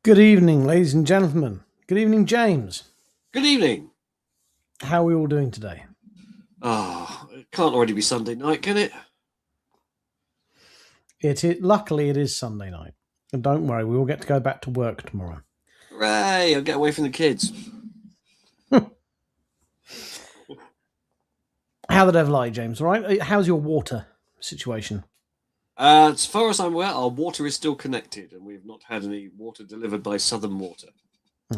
Good evening, ladies and gentlemen. Good evening, James. Good evening. How are we all doing today? It can't already be Sunday night, can it? Luckily, it is Sunday night. And don't worry, we will get to go back to work tomorrow. Hooray! I'll get away from the kids. How the devil are you, James? All right? How's your water situation? As far as I'm aware, our water is still connected, and we've not had any water delivered by Southern Water.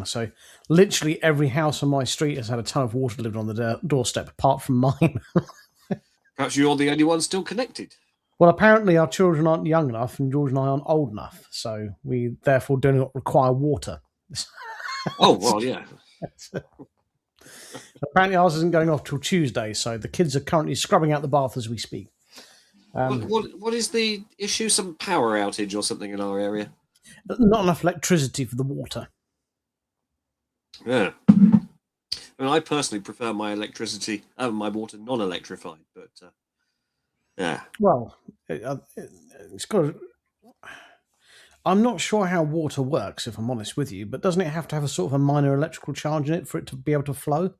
So, literally every house on my street has had a ton of water delivered on the doorstep, apart from mine. Perhaps you're the only one still connected. Well, apparently our children aren't young enough, and George and I aren't old enough, so we therefore do not require water. Oh, well, yeah. Apparently ours isn't going off till Tuesday, so the kids are currently scrubbing out the bath as we speak. What is the issue? Some power outage or something in our area? Not enough electricity for the water. Yeah. I mean, I personally prefer my my water non-electrified, but yeah. Well, it's got. I'm not sure how water works, if I'm honest with you, but doesn't it have to have a sort of a minor electrical charge in it for it to be able to flow?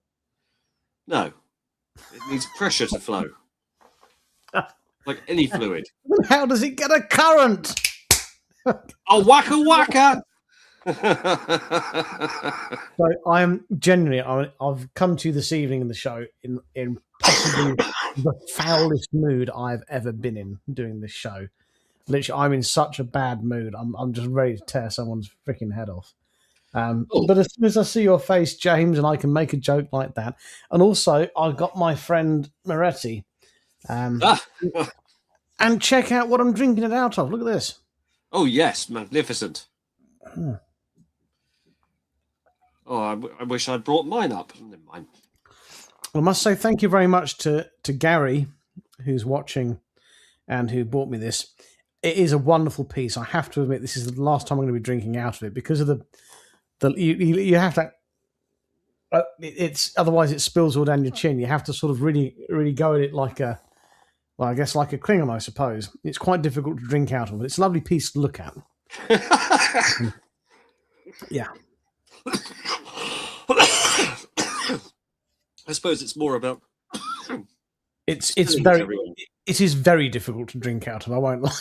No, it needs pressure to flow, like any fluid. How does it get a current? Oh, waka waka! So I am genuinely. I've come to you this evening in the show in possibly the foulest mood I've ever been in doing this show. Literally, I'm in such a bad mood. I'm just ready to tear someone's freaking head off. But as soon as I see your face, James, and I can make a joke like that, and also I've got my friend Moretti, and check out what I'm drinking it out of. Look at this. Oh yes, magnificent. Oh, I wish I'd brought mine up. Never mind. Well, I must say thank you very much to Gary, who's watching, and who bought me this. It is a wonderful piece. I have to admit, this is the last time I'm going to be drinking out of it because of the you have to. It's otherwise it spills all down your chin. You have to sort of really go at it like a, well, I guess like a Klingon, I suppose. It's quite difficult to drink out of, but it's a lovely piece to look at. Yeah. I suppose it's more about. It is very difficult to drink out of. I won't lie.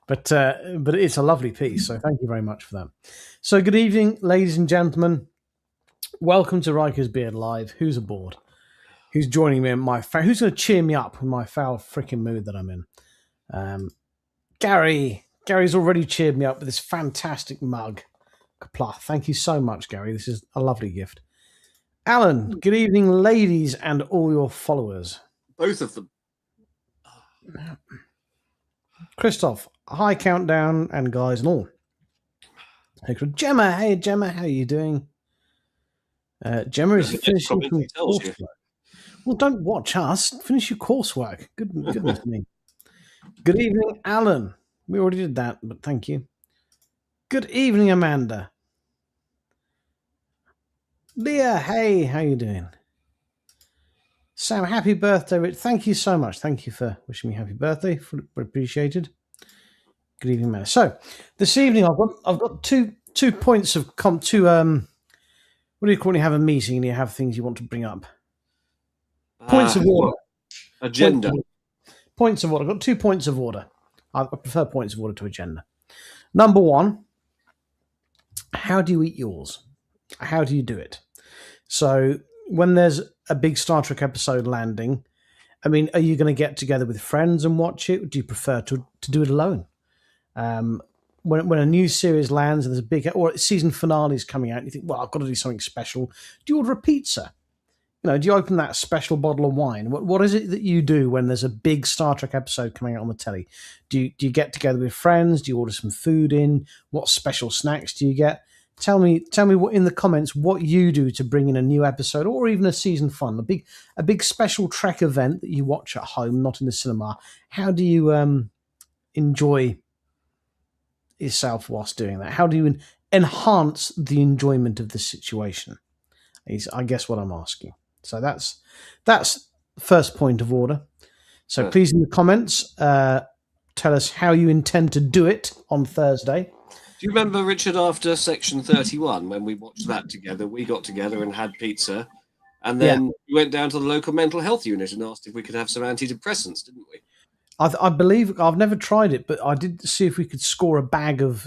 But it's a lovely piece, so thank you very much for that. So good evening, ladies and gentlemen. Welcome to Riker's Beard Live. Who's aboard? Who's joining me in my who's going to cheer me up in my foul freaking mood that I'm in? Gary's already cheered me up with this fantastic mug. Kapla. Thank you so much, Gary. This is a lovely gift. Alan, good evening, ladies and all your followers. Both of them. Christoph, hi countdown and guys and all. Hey, Gemma, how are you doing? Gemma is finishing some coursework. Well, don't watch us. Finish your coursework. Goodness me. Good evening, Alan. We already did that, but thank you. Good evening, Amanda. Leah, hey, how you doing? Sam, happy birthday. Thank you so much. Thank you for wishing me happy birthday. Appreciated. Good evening, man. So this evening I've got two points of what do you call when you have a meeting and you have things you want to bring up? Points of order. Agenda. Points of order. I've got 2 points of order. I prefer points of order to agenda. Number one, how do you eat yours? How do you do it? So when there's a big Star Trek episode landing, I mean, are you going to get together with friends and watch it? Or do you prefer to do it alone? When a new series lands and there's a big, or season finale is coming out, and you think, well, I've got to do something special. Do you order a pizza? Do you open that special bottle of wine? What is it that you do when there's a big Star Trek episode coming out on the telly? Do you get together with friends? Do you order some food in? What special snacks do you get? Tell me what in the comments what you do to bring in a new episode or even a season fun, a big special Trek event that you watch at home, not in the cinema. How do you enjoy yourself whilst doing that? How do you enhance the enjoyment of the situation? Is I guess what I'm asking. So that's the first point of order. So please in the comments tell us how you intend to do it on Thursday. Do you remember, Richard, after Section 31, when we watched that together, we got together and had pizza, and then we went down to the local mental health unit and asked if we could have some antidepressants, didn't we? I believe I've never tried it, but I did see if we could score a bag of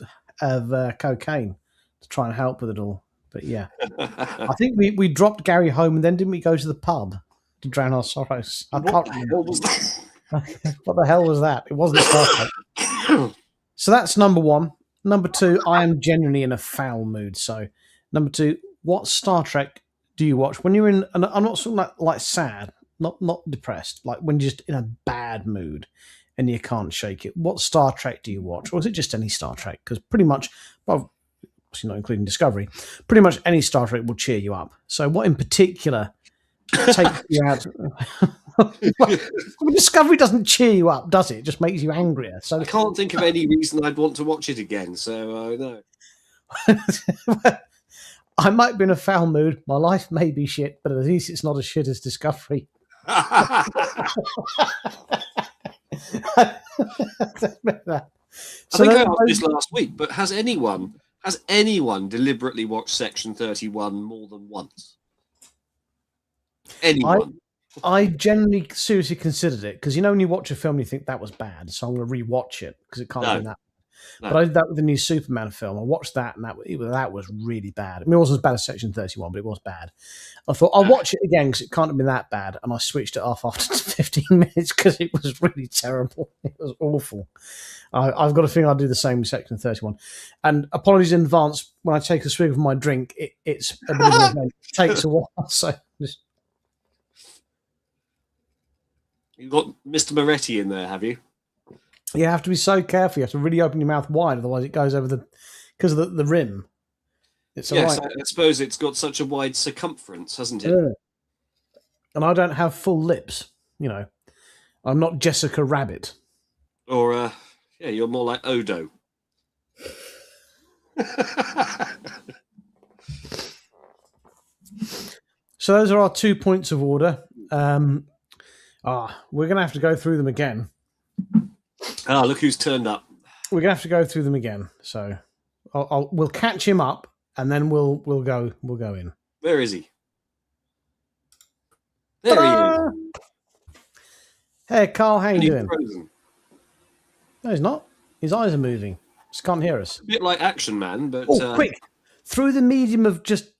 cocaine to try and help with it all. But yeah, I think we dropped Gary home, and then didn't we go to the pub to drown our sorrows? I can't remember. What was that? What the hell was that? It wasn't Starfleet. So that's number one. Number two, I am genuinely in a foul mood. So number two, what Star Trek do you watch when you're in? And I'm not sort of like sad, not depressed, like when you're just in a bad mood and you can't shake it. What Star Trek do you watch, or is it just any Star Trek? Because pretty much, well, obviously not including Discovery, pretty much any Star Trek will cheer you up. So what in particular takes you out? Discovery doesn't cheer you up, does it? It just makes you angrier. So I can't think of any reason I'd want to watch it again. So no. I might be in a foul mood. My life may be shit, but at least it's not as shit as Discovery. I think I asked this last week, but has anyone deliberately watched Section 31 more than once? Anyone? I generally seriously considered it because when you watch a film, you think that was bad, so I'm going to rewatch it because it can't be that. No. But I did that with the new Superman film. I watched that, and that was really bad. I mean, it wasn't as bad as Section 31, but it was bad. I thought I'll watch it again because it can't have been that bad, and I switched it off after 15 minutes because it was really terrible. It was awful. I've got a feeling I'll do the same with Section 31. And apologies in advance when I take a swig of my drink. It's a bit of an event. It takes a while, so just. You've got Mr. Moretti in there, have you? You have to be so careful. You have to really open your mouth wide, otherwise it goes over because of the rim. It's yes, I suppose it's got such a wide circumference, hasn't it? Yeah. And I don't have full lips. I'm not Jessica Rabbit. Or, you're more like Odo. So those are our 2 points of order. We're going to have to go through them again. Look who's turned up. We're going to have to go through them again. So we'll catch him up, and then we'll go in. Where is he? There Ta-da! He is. Hey, Carl, how you doing? Frozen. No, he's not. His eyes are moving. Just can't hear us. A bit like Action Man, but... quick! Through the medium of just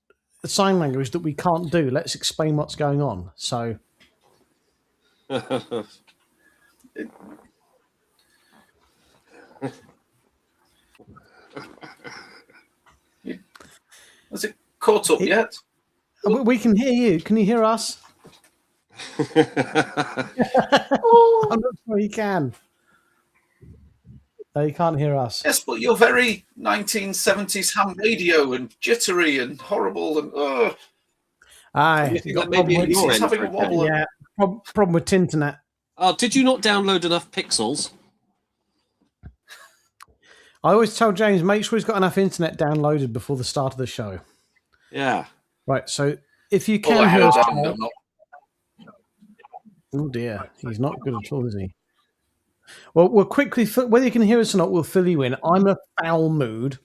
sign language that we can't do, let's explain what's going on. So... Has it caught up yet? We can hear you. Can you hear us? I'm not sure you can. No, you can't hear us. Yes, but you're very 1970s ham radio and jittery and horrible and Aye. He's having a wobble. Yeah, problem with Tinternet. Oh, did you not download enough pixels? I always tell James, make sure he's got enough internet downloaded before the start of the show. Yeah. Right, so if you can hear us... Oh dear, he's not good at all, is he? Well, we'll quickly, whether you can hear us or not, we'll fill you in. I'm in a foul mood,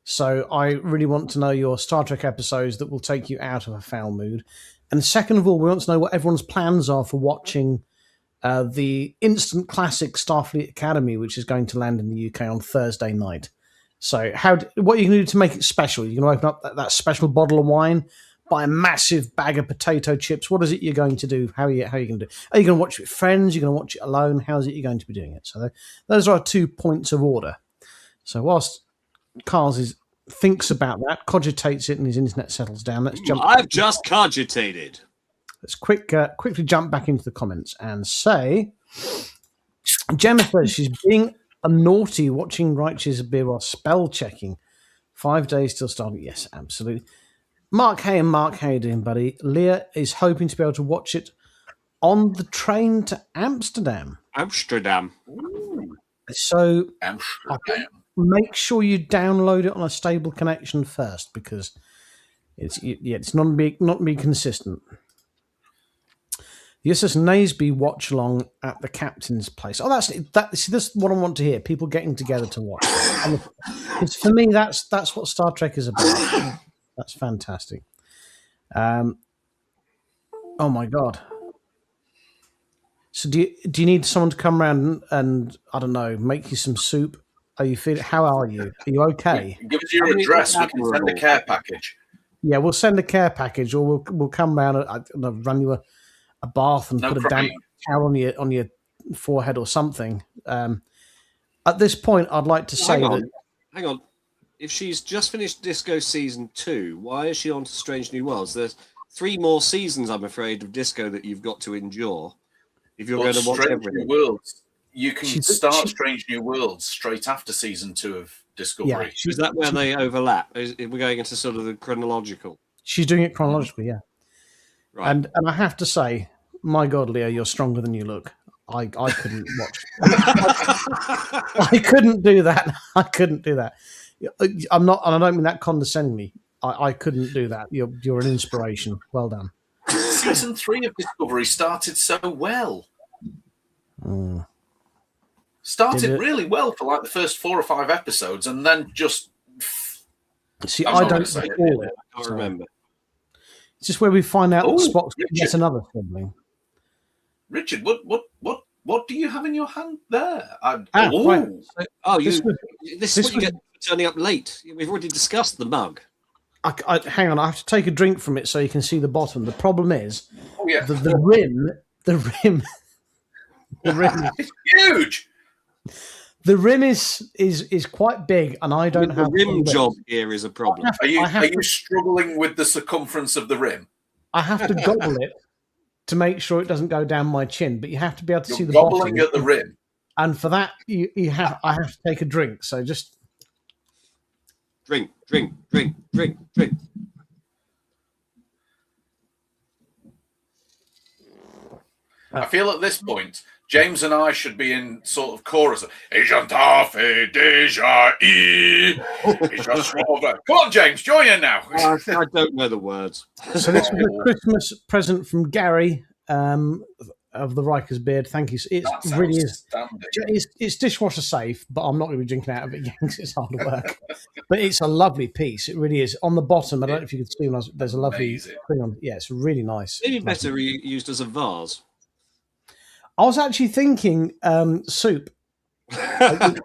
so I really want to know your Star Trek episodes that will take you out of a foul mood. And second of all, we want to know what everyone's plans are for watching the instant classic Starfleet Academy, which is going to land in the UK on Thursday night. So what are you going to do to make it special? You're going to open up that special bottle of wine, buy a massive bag of potato chips. What is it you're going to do? How are you going to do it? Are you going to watch it with friends? You're going to watch it alone? How is it you're going to be doing it? So those are our 2 points of order. So whilst Carls thinks about that, cogitates it, and his internet settles down, let's jump. I've just cogitated. Let's quickly jump back into the comments and say, Gemma says she's being a naughty watching Righteous Beer while spell checking. 5 days till starting. Yes, absolutely. Mark, how you doing, buddy? Leah is hoping to be able to watch it on the train to Amsterdam. So make sure you download it on a stable connection first, because it's not being consistent. USS Naseby watch along at the captain's place. Oh, see, this is what I want to hear. People getting together to watch. Because for me, that's what Star Trek is about. That's fantastic. Oh my God. So do you need someone to come around and I don't know, make you some soup? Are you feeling? How are you? Are you okay? Give us your address. We can send a care package. Yeah, we'll send a care package, or we'll come around and run you a bath and put a damp towel on your forehead or something. At this point, I'd like to say hang on. If she's just finished Disco season 2, why is she on to Strange New Worlds? There's 3 more seasons, I'm afraid, of Disco that you've got to endure. If you're going to watch everything. Worlds, you can start Strange New Worlds straight after season 2 of Discovery. Yeah, is that where they overlap? We're going into sort of the chronological. She's doing it chronologically, yeah. Right. And I have to say, my God, Leo, you're stronger than you look. I couldn't watch. I couldn't do that. I couldn't do that. I'm not, and I don't mean that condescendingly. I couldn't do that. You're an inspiration. Well done. Season 3 of Discovery started so well. Started really well for like the first 4 or 5 episodes, and then just. See, I don't recall it. I can't remember. It's just where we find out that Spock's yet another sibling. Richard, what do you have in your hand there? Right. This is what you get for turning up late. We've already discussed the mug. Hang on, I have to take a drink from it so you can see the bottom. The problem is the rim it's huge. The rim is quite big, and I don't have the rim job here is a problem. Are you struggling with the circumference of the rim? I have to gobble it to make sure it doesn't go down my chin, but you have to be able to see the gobbling bottom. At the rim, and for that I have to take a drink. So just drink. I feel at this point, James and I should be in sort of chorus. Come on, James, join in now. I don't know the words. So this was a Christmas present from Gary of the Riker's beard. Thank you. It really is. It's dishwasher safe, but I'm not going to be drinking out of it because it's hard work. But it's a lovely piece. It really is. On the bottom, I don't know if you could see, there's a lovely thing on. Yeah, it's really nice. Maybe better used as a vase. I was actually thinking soup, and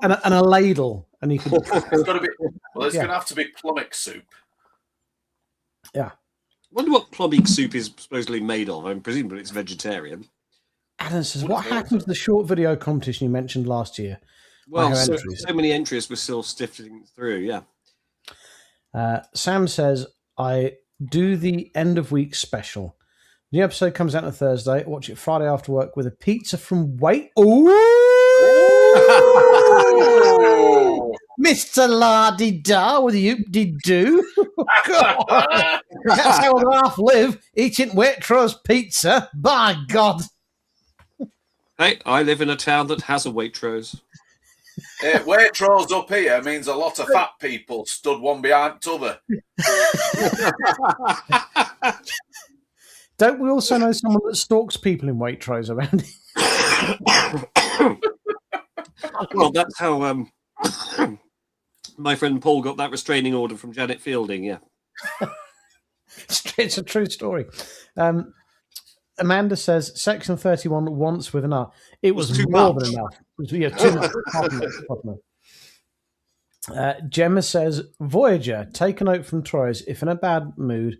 a ladle, and you could. It's got to be. Well, it's going to have to be plummox soup. Yeah. I wonder what plummox soup is supposedly made of. I'm presuming it's vegetarian. Adam says, "What happened to the short video competition you mentioned last year?" Well, so many entries were still sifting through. Yeah. Sam says, "I do the end of week special. New episode comes out on a Thursday. Watch it Friday after work with a pizza from Ooh! Mr. La-di-da with a yoop-de-doo. That's how I half live, eating Waitrose pizza. By God. Hey, I live in a town that has a Waitrose. Waitrose up here means a lot of fat people stood one behind the other. Don't we also know someone that stalks people in Waitrose around here? Well, that's how my friend Paul got that restraining order from Janet Fielding, yeah. It's a true story. Amanda says, Section 31 once with an R. It was more than enough. It was, too much. Gemma says, Voyager, take a note from Troyes. If in a bad mood,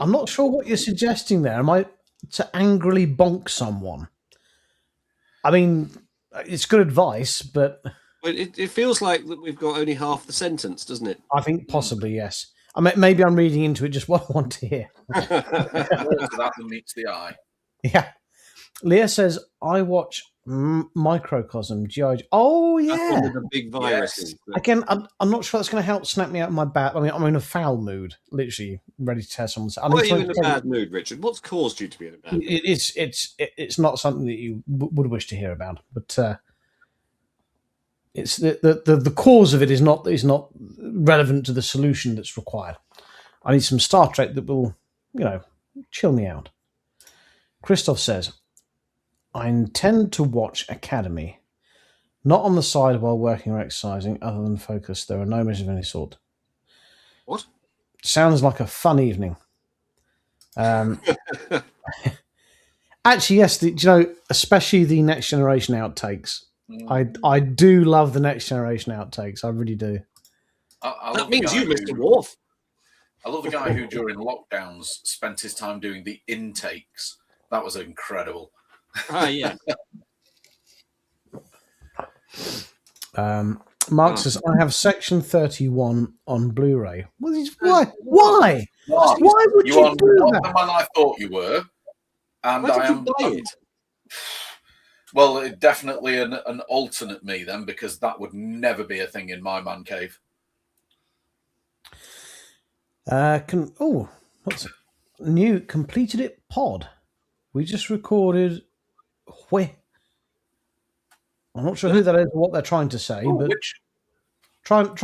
I'm not sure what you're suggesting there. Am I to angrily bonk someone? I mean, it's good advice, but... It feels like that we've got only half the sentence, doesn't it? I think possibly, yes. Maybe I'm reading into it just what I want to hear. More to that than meets the eye. Yeah. Leah says, I watch Microcosm, G.I. Oh, yeah. That's one of the big viruses. Yes. Again, I'm not sure that's going to help snap me out of my bad. I mean, I'm in a foul mood, literally ready to tear someone's. Why are you in a bad mood, Richard? What's caused you to be in a bad mood? It's not something that you would wish to hear about, but it's the cause of it is not relevant to the solution that's required. I need some Star Trek that will chill me out. Christoph says, I intend to watch Academy, not on the side while working or exercising, other than focus. There are no measures of any sort. What? Sounds like a fun evening. Actually, yes. Especially the Next Generation outtakes. I do love the Next Generation outtakes. I really do. That means you, Mr. Worf. I love the guy who, during lockdowns, spent his time doing the intakes. That was incredible. Yeah. Mark says, I have Section 31 on Blu-ray. Why? Why? Mark, Why would you are do not that? the man I thought you were. And Why did you buy it? Well, definitely an alternate me then, because that would never be a thing in my man cave. What's it? New completed it pod. We just recorded. I'm not sure who that is or what they're trying to say, but try and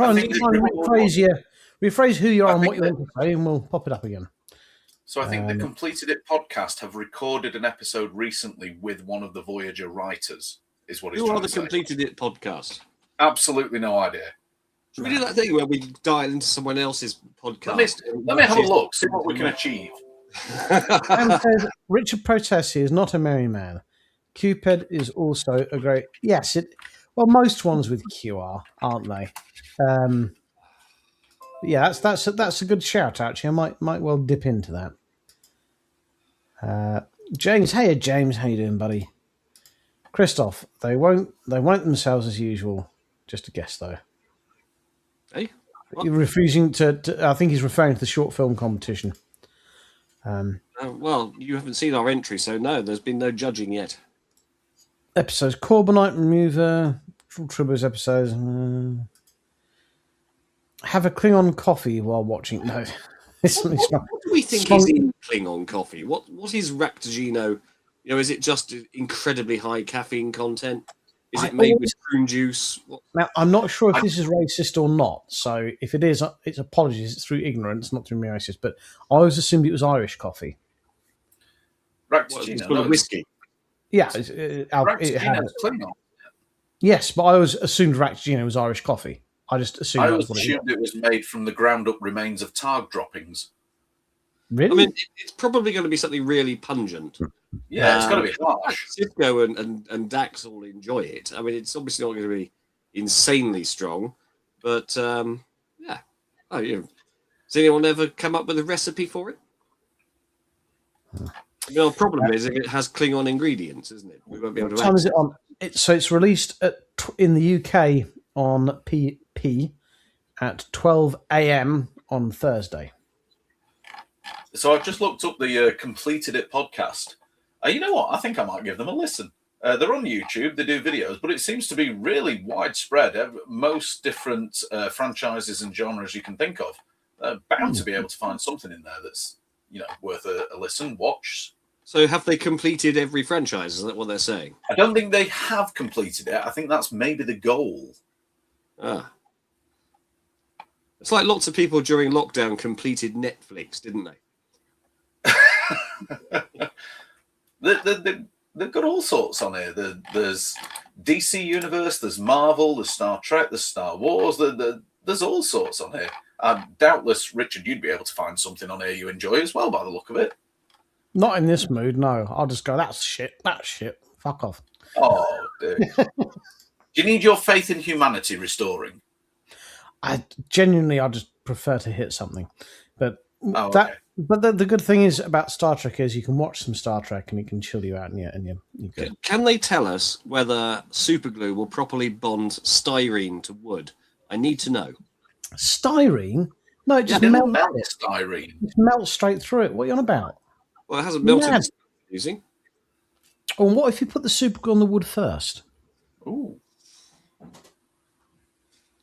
rephrase who you are and what you want to say, and we'll pop it up again. So I think the Completed It podcast have recorded an episode recently with one of the Voyager writers, is what it's Who trying are the to say. Completed It podcast? Absolutely no idea. Should we do that thing where we dial into someone else's podcast? Let me have a look, see what we can achieve. And says, Richard protests he is not a merry man. Cupid is also a great... Yes, well, most ones with Q aren't they? Yeah, that's a good shout, actually. I might well dip into that. James, hey James, how you doing, buddy? Christoph, they won't themselves as usual. Just a guess, though. Hey, you're refusing to. I think he's referring to the short film competition. Well, you haven't seen our entry, so no, there's been no judging yet. Episodes: Corbinite remover, Tribbles episodes. Have a Klingon coffee while watching. No, what do we think is in Klingon coffee? What is Ractagino? Is it just incredibly high caffeine content? Is it made with prune juice? Now, I'm not sure if this is racist or not. So if it is, it's apologies. It's through ignorance, not through me racist. But I always assumed it was Irish coffee. Ractagino, full of whiskey. Yeah, Ractagino's Klingon. Yes, but I always assumed Ractagino was Irish coffee. I just assumed. I always assumed it was made from the ground-up remains of targ droppings. Really? I mean, it's probably going to be something really pungent. Yeah, it's got to be harsh. Cisco and Dax all enjoy it. I mean, it's obviously not going to be insanely strong, but yeah. Oh, yeah. Has anyone ever come up with a recipe for it? The problem is it has Klingon ingredients, isn't it? We won't be able to. What time is it on? So it's released in the UK on PP at 12 a.m. on Thursday. So I've just looked up the Completed It podcast. You know what? I think I might give them a listen. They're on YouTube. They do videos, but it seems to be really widespread. Most different franchises and genres you can think of. Bound to be able to find something in there that's worth a listen, watch. So have they completed every franchise? Is that what they're saying? I don't think they have completed it. I think that's maybe the goal. It's like lots of people during lockdown completed Netflix, didn't they? They've got all sorts on here. There's DC Universe, there's Marvel, there's Star Trek, there's Star Wars. There's all sorts on here. Doubtless, Richard, you'd be able to find something on here you enjoy as well, by the look of it. Not in this mood, no. I'll just go, that's shit. Fuck off. Oh, dear. Do you need your faith in humanity restoring? I just prefer to hit something. But okay. But the good thing is about Star Trek is you can watch some Star Trek and it can chill you out and you're good. Can they tell us whether superglue will properly bond styrene to wood? I need to know. Styrene? No, it just melts styrene. It melts straight through it. What are you on about? Well, it hasn't melted. Using. Oh, and what if you put the superglue on the wood first? Ooh.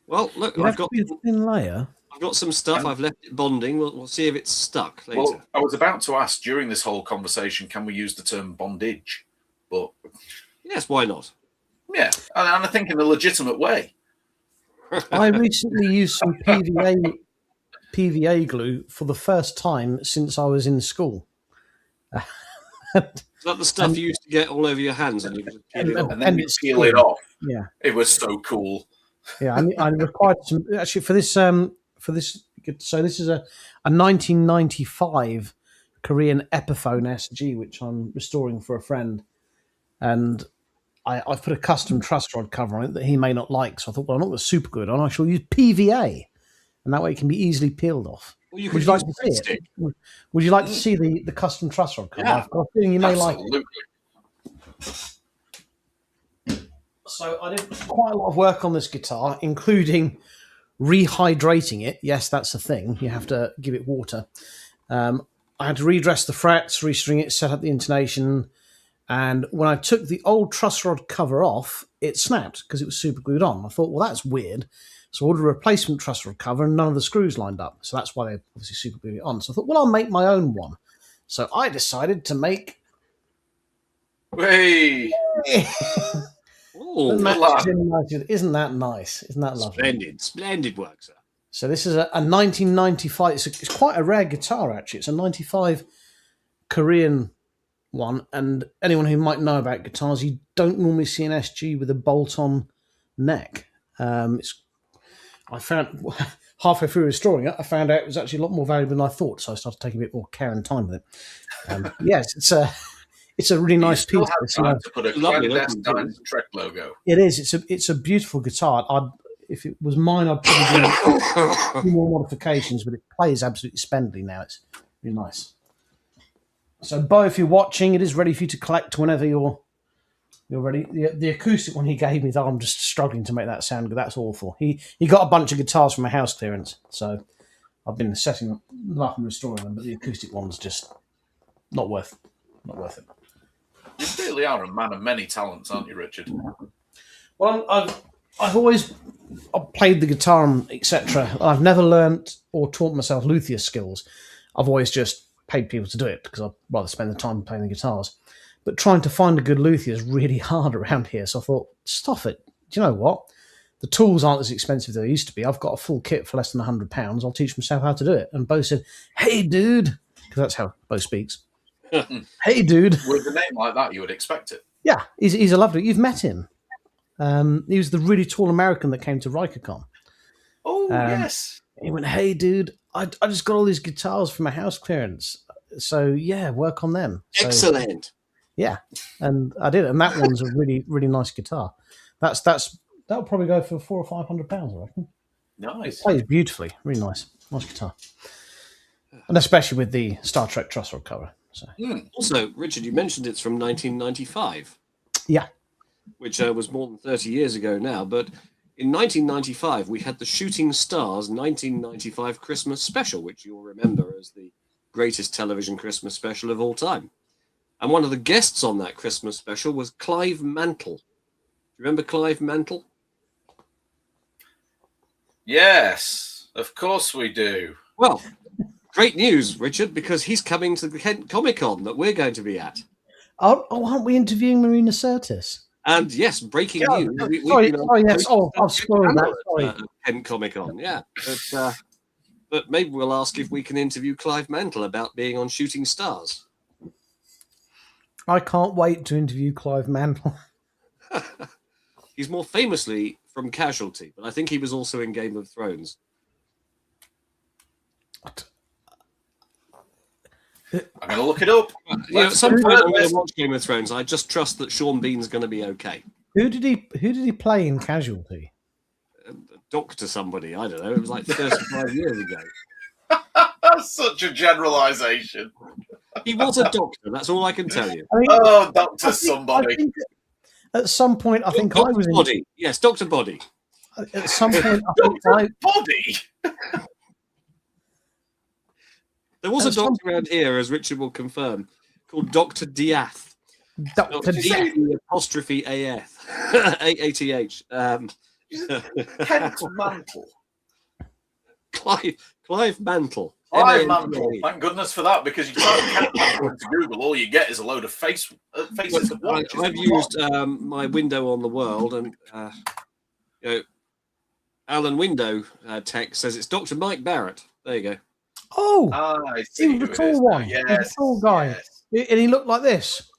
Well, look, I've got a thin layer. I've got some stuff. I've left it bonding. We'll see if it's stuck later. Well, I was about to ask during this whole conversation, can we use the term bondage? But yes, why not? Yeah, and I think in a legitimate way. I recently used some PVA glue for the first time since I was in school. Is that the stuff you used to get all over your hands and you could peel it off? And then you peel it off. Yeah, it was so cool. Yeah, I required some actually for this. So this is a 1995 Korean Epiphone SG, which I'm restoring for a friend, and I've put a custom truss rod cover on it that he may not like. So I thought, well, I'm not going to super glue it on. I shall use PVA, and that way it can be easily peeled off. Well, you Would you like to see it? Would you like to see the custom truss rod cover? Yeah, I've got a feeling you may absolutely. like it. So I did quite a lot of work on this guitar, including rehydrating it. Yes, that's the thing. You have to give it water. I had to redress the frets, restring it, set up the intonation. And when I took the old truss rod cover off, it snapped because it was super glued on. I thought, well, that's weird. So I ordered a replacement truss rod cover and none of the screws lined up. So that's why they obviously super glued it on. So I thought, well, I'll make my own one. So I decided to make... Hey! Ooh, isn't that nice? Isn't that lovely? Splendid work, sir. So this is a 1995. It's quite a rare guitar, actually. It's a 95 Korean one. And anyone who might know about guitars, you don't normally see an SG with a bolt-on neck. I found halfway through restoring it, I found out it was actually a lot more valuable than I thought. So I started taking a bit more care and time with it. Yes, it's a really nice piece. To put a clandestine Trek logo. It is. It's a beautiful guitar. If it was mine, I'd probably do a few more modifications, but it plays absolutely splendidly now. It's really nice. So, Bo, if you're watching, it is ready for you to collect whenever you're ready. The acoustic one he gave me, though, I'm just struggling to make that sound good. That's awful. He got a bunch of guitars from a house clearance, so I've been setting them up and restoring them, but the acoustic one's just not worth it. You really are a man of many talents, aren't you, Richard? Well, I've always played the guitar, etc. I've never learnt or taught myself luthier skills. I've always just paid people to do it because I'd rather spend the time playing the guitars. But trying to find a good luthier is really hard around here. So I thought, stuff it. Do you know what? The tools aren't as expensive as they used to be. I've got a full kit for less than £100. I'll teach myself how to do it. And Bo said, "Hey, dude," because that's how Bo speaks. "Hey, dude." With a name like that, you would expect it. Yeah, he's a lovely. You've met him. He was the really tall American that came to Riker. Oh, yes. He went, "Hey, dude, I just got all these guitars from a house clearance. So, yeah, work on them." So, excellent. Yeah, and I did. And that one's a really, really nice guitar. That'll probably go for £400 or £500, I reckon. Nice. It plays beautifully. Really nice. Nice guitar. And especially with the Star Trek truss rod cover. So. Also, Richard, you mentioned it's from 1995. Yeah. Which was more than 30 years ago now. But in 1995, we had the Shooting Stars 1995 Christmas special, which you'll remember as the greatest television Christmas special of all time. And one of the guests on that Christmas special was Clive Mantle. Do you remember Clive Mantle? Yes, of course we do. Well, great news, Richard, because he's coming to the Kent Comic-Con that we're going to be at. Oh, aren't we interviewing Marina Sirtis? And yes, breaking news. I've spoiled that. Sorry. Kent Comic-Con, yeah. But maybe we'll ask if we can interview Clive Mantle about being on Shooting Stars. I can't wait to interview Clive Mantle. He's more famously from Casualty, but I think he was also in Game of Thrones. I'm going to look it up. At some point, I'm going to watch Game of Thrones. I just trust that Sean Bean's going to be okay. Who did he play in Casualty? Doctor somebody, I don't know. It was like 35 years ago. That's such a generalisation. He was a doctor. That's all I can tell you. Doctor somebody. At some point, I think Dr. I was Body. Yes, Dr. Body. At some point, I think Body. There was a doctor around here, as Richard will confirm, called Dr. Diath. Dr. Diath. Apostrophe A-F. A-A-T-H. Kent Mantle. Clive Mantle. Clive Mantle. Thank goodness for that, because you can't Kent to Google. All you get is a load of faces of watches. I've used my window on the world, and Alan Window text says it's Dr. Mike Barrett. There you go. Oh, I see. he was the tall one. Yes, he was the tall guy. Yes. And he looked like this.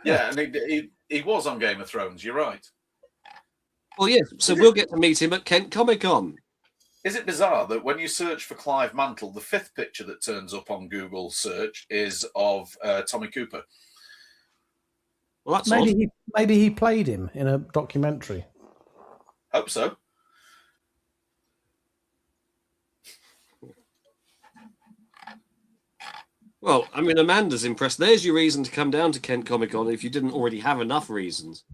Yeah, and he was on Game of Thrones. You're right. Well, yeah. So we'll get to meet him at Kent Comic Con. Is it bizarre that when you search for Clive Mantle, the 5th picture that turns up on Google search is of Tommy Cooper? Well, that's odd. Maybe he played him in a documentary. Hope so. Well, I mean, Amanda's impressed. There's your reason to come down to Kent Comic Con if you didn't already have enough reasons.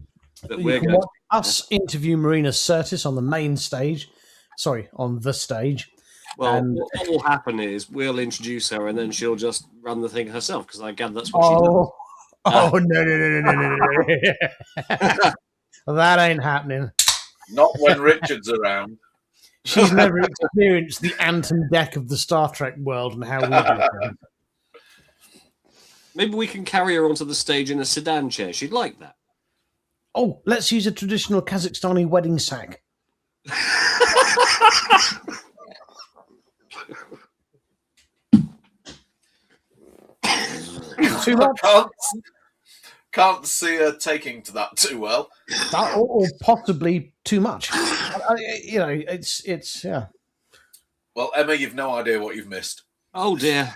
That we're going watch us interview Marina Sirtis on the main stage. Sorry, on the stage. Well, what will happen is we'll introduce her and then she'll just run the thing herself because I gather that's what she does. Oh, no. That ain't happening. Not when Richard's around. She's never experienced the Anton deck of the Star Trek world and how we do things. Maybe we can carry her onto the stage in a sedan chair. She'd like that. Oh, let's use a traditional Kazakhstani wedding sack. Too much? Can't see her taking to that too well. Or possibly too much. It's yeah. Well, Emma, you've no idea what you've missed. Oh dear.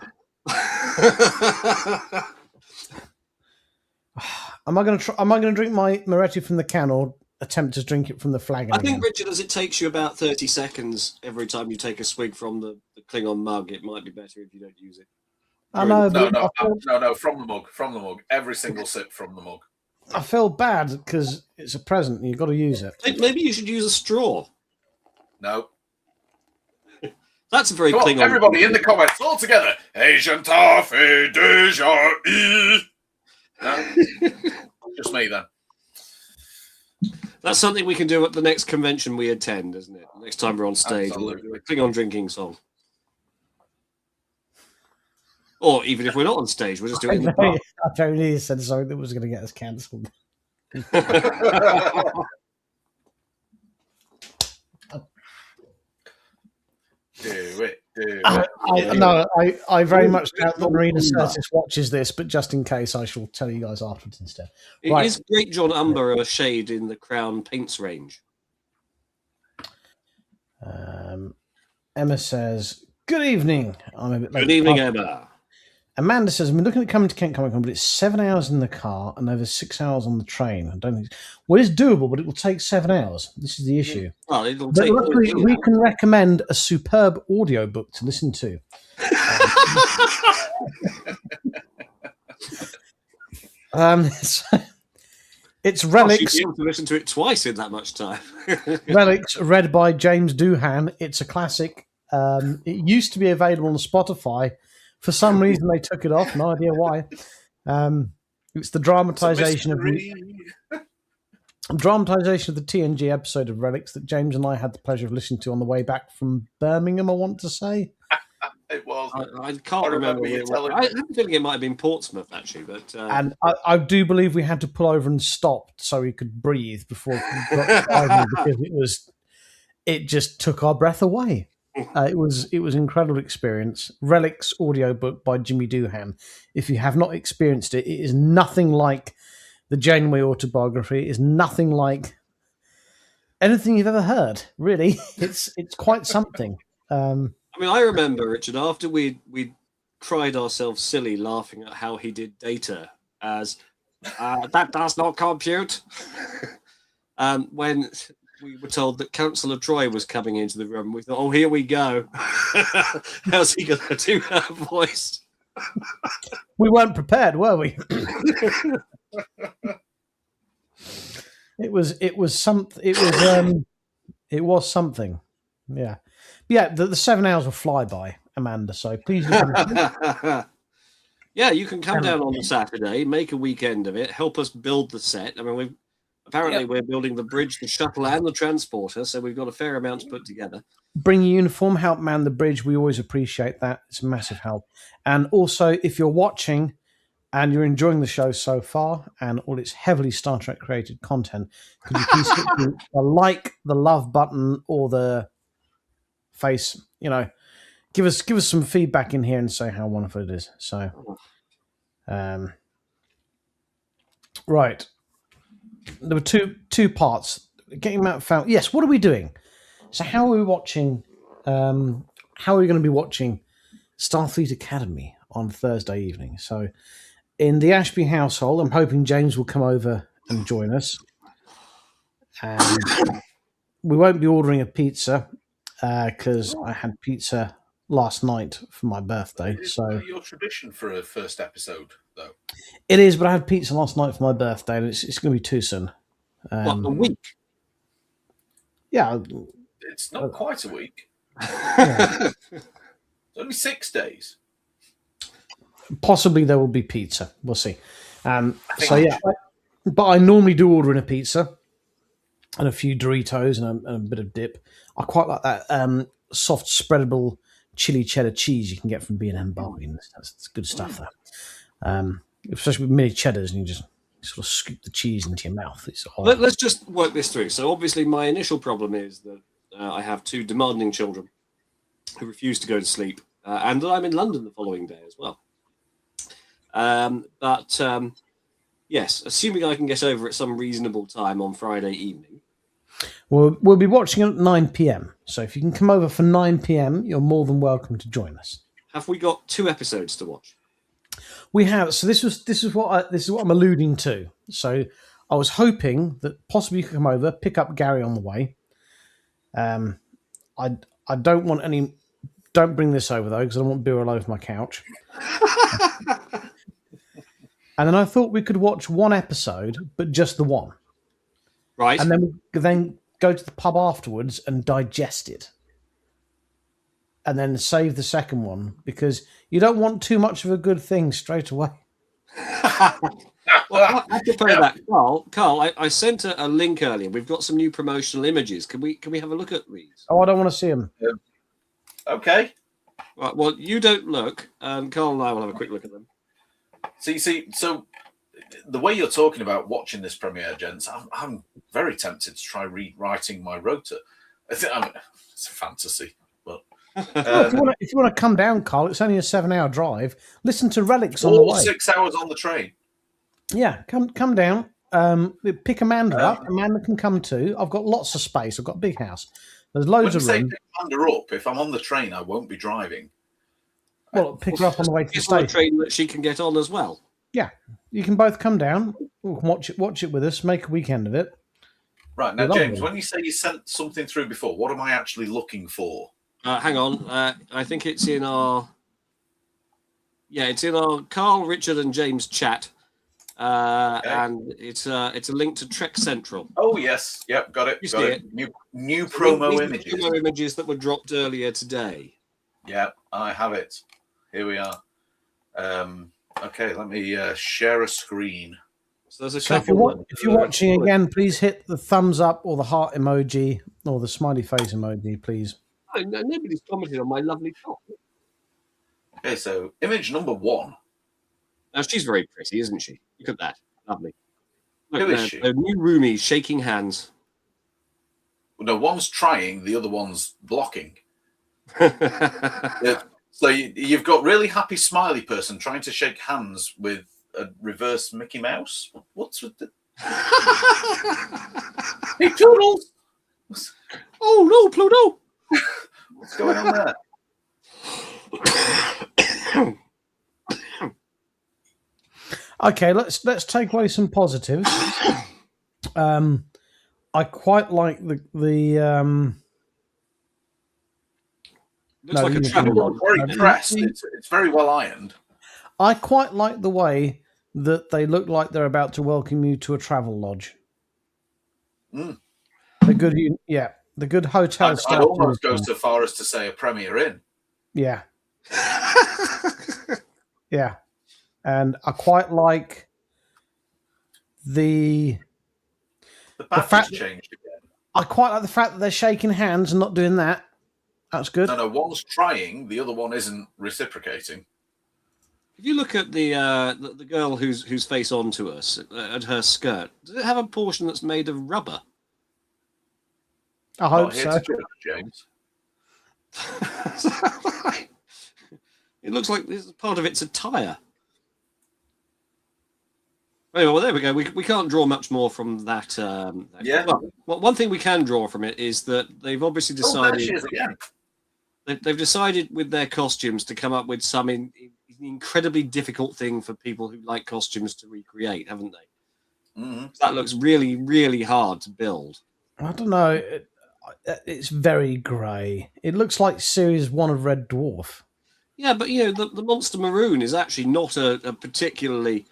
Am I going to drink my Moretti from the can or attempt to drink it from the flagon? I think, Richard, as it takes you about 30 seconds every time you take a swig from the Klingon mug, it might be better if you don't use it. I know. No, from the mug. Every single sip from the mug. I feel bad because it's a present and you've got to use it. Maybe you should use a straw. No. That's a very Klingon. Everybody in the comments, all together. Asian toffee, deja vu. No? Just me then. That's something we can do at the next convention we attend, isn't it? Next time we're on stage, we'll do a Klingon drinking song. Or even if we're not on stage, we'll just do it in the bar. I totally said something that was going to get us cancelled. Do it. I very much doubt that Marina Sirtis watches this, but just in case, I shall tell you guys afterwards instead. Is Great John Umber a shade in the Crown paints range? Emma says, "Good evening." I'm a bit late. Good evening, Emma. Amanda says, "I've been looking at coming to Kent Comic Con, but it's 7 hours in the car and over 6 hours on the train. I don't think. Well, it's doable, but it will take 7 hours. This is the issue. Well, it'll but take. Luckily, we can recommend a superb audiobook to listen to. It's Relics. You'll be able to listen to it twice in that much time. Relics, read by James Doohan. It's a classic. It used to be available on Spotify. For some reason, they took it off. No idea why. It's the dramatization of the TNG episode of Relics that James and I had the pleasure of listening to on the way back from Birmingham, I want to say. It was. I can't remember. I have a feeling it might have been Portsmouth, actually. But and I do believe we had to pull over and stop so he could breathe before he got driving because it just took our breath away. It was an incredible experience. Relics audiobook by Jimmy Doohan. If you have not experienced it, it is nothing like the Janeway autobiography. It is nothing like anything you've ever heard. Really, it's quite something. I mean, I remember, Richard, after we cried ourselves silly laughing at how he did Data as that does not compute. When we were told that Councillor Troy was coming into the room, we thought, oh, here we go. How's he going to do her voice? We weren't prepared, were we? It was something. Yeah. Yeah, the 7 hours will fly by, Amanda, so please yeah, you can come down on the Saturday, make a weekend of it, help us build the set. I mean, we're building the bridge, the shuttle, and the transporter, so we've got a fair amount to put together. Bring your uniform, help man the bridge. We always appreciate that. It's a massive help. And also, if you're watching and you're enjoying the show so far and all its heavily Star Trek created content, could you please hit the like, the love button, or the face, give us some feedback in here and say how wonderful it is. So, right, there were two parts. Getting Matt found. Yes, what are we doing? So, how are we watching? How are we going to be watching Starfleet Academy on Thursday evening? So, in the Ashby household, I'm hoping James will come over and join us. And we won't be ordering a pizza because I had pizza last night for my birthday. Is So that your tradition for a first episode, though? it is, but I had pizza last night for my birthday, and it's going to be too soon. What, a week? Yeah, It's not quite a week. It's only 6 days. Possibly there will be pizza. We'll see. So yeah, but I normally do order in a pizza and a few Doritos and a bit of dip. I quite like that soft spreadable chili cheddar cheese you can get from B&M Bargains. That's good stuff. That, especially with mini cheddars, and you just sort of scoop the cheese into your mouth. Let's just work this through. So obviously, my initial problem is that I have two demanding children who refuse to go to sleep, and I'm in London the following day as well. Yes, assuming I can get over at some reasonable time on Friday evening. We'll be watching at 9 p.m. So if you can come over for 9 p.m., you're more than welcome to join us. Have we got 2 episodes to watch? We have. So this is what I'm alluding to. So I was hoping that possibly you could come over, pick up Gary on the way. I don't want any. Don't bring this over though, because I don't want beer all over my couch. And then I thought we could watch one episode, but just the one. Right. And then go to the pub afterwards and digest it. And then save the second one, because you don't want too much of a good thing straight away. Well, I have to play that. Carl, I sent a link earlier. We've got some new promotional images. Can we have a look at these? Oh, I don't want to see them. Okay. Right, well, you don't look. Carl and I will have a quick look at them. See, so the way you're talking about watching this premiere, gents, I'm very tempted to try rewriting my rota. It's a fantasy, but if you want to come down, Carl, it's only a 7-hour drive. Listen to Relics on the way. 6 hours on the train. Yeah, come down. Pick Amanda up. Amanda can come too. I've got lots of space. I've got a big house. There's loads of room. Pick Amanda up. If I'm on the train, I won't be driving. Well, pick her up on the way to the station. On a train that she can get on as well. Yeah, you can both come down. Watch it with us. Make a weekend of it. Right now, James, when you say you sent something through before, what am I actually looking for? Hang on. I think it's in our. Yeah, it's in our Carl, Richard, and James chat. Okay. And it's a link to Trek Central. Oh yes, yep, got it. You got see it. New promo images. Promo images that were dropped earlier today. Yeah, I have it. Here we are. Okay, let me share a screen. So there's a couple. If you're watching again, please hit the thumbs up or the heart emoji or the smiley face emoji, please. Oh, no, nobody's commented on my lovely top. Okay, so image number 1. Now she's very pretty, isn't she? Look at that, lovely. Look, who is she? The new roomies shaking hands. Well, no, one's trying, the other one's blocking. Yeah. So you've got really happy smiley person trying to shake hands with a reverse Mickey Mouse. What's with the? Hey, Toodles! Oh no, Pluto! What's going on there? Okay, let's take away some positives. I quite like the looks like a travel. Very pressed. It's very well ironed. I quite like the way that they look like they're about to welcome you to a travel lodge. Mm. The good hotel staff. I'd almost go so far as to say a Premier Inn. Yeah. Yeah. And I quite like the fact changed again. I quite like the fact that they're shaking hands and not doing that. That's good. No, one's trying, the other one isn't reciprocating. If you look at the girl who's face on to us at her skirt, does it have a portion that's made of rubber? I hope so. James. It looks like this part of it's a tyre. Anyway, well, there we go. We can't draw much more from that. Yeah. Well, one thing we can draw from it is that they've obviously decided. There she is again. They've decided with their costumes to come up with some incredibly difficult thing for people who like costumes to recreate, haven't they? Mm-hmm. That looks really, really hard to build. I don't know. It's very grey. It looks like Series 1 of Red Dwarf. Yeah, but the Monster Maroon is actually not a particularly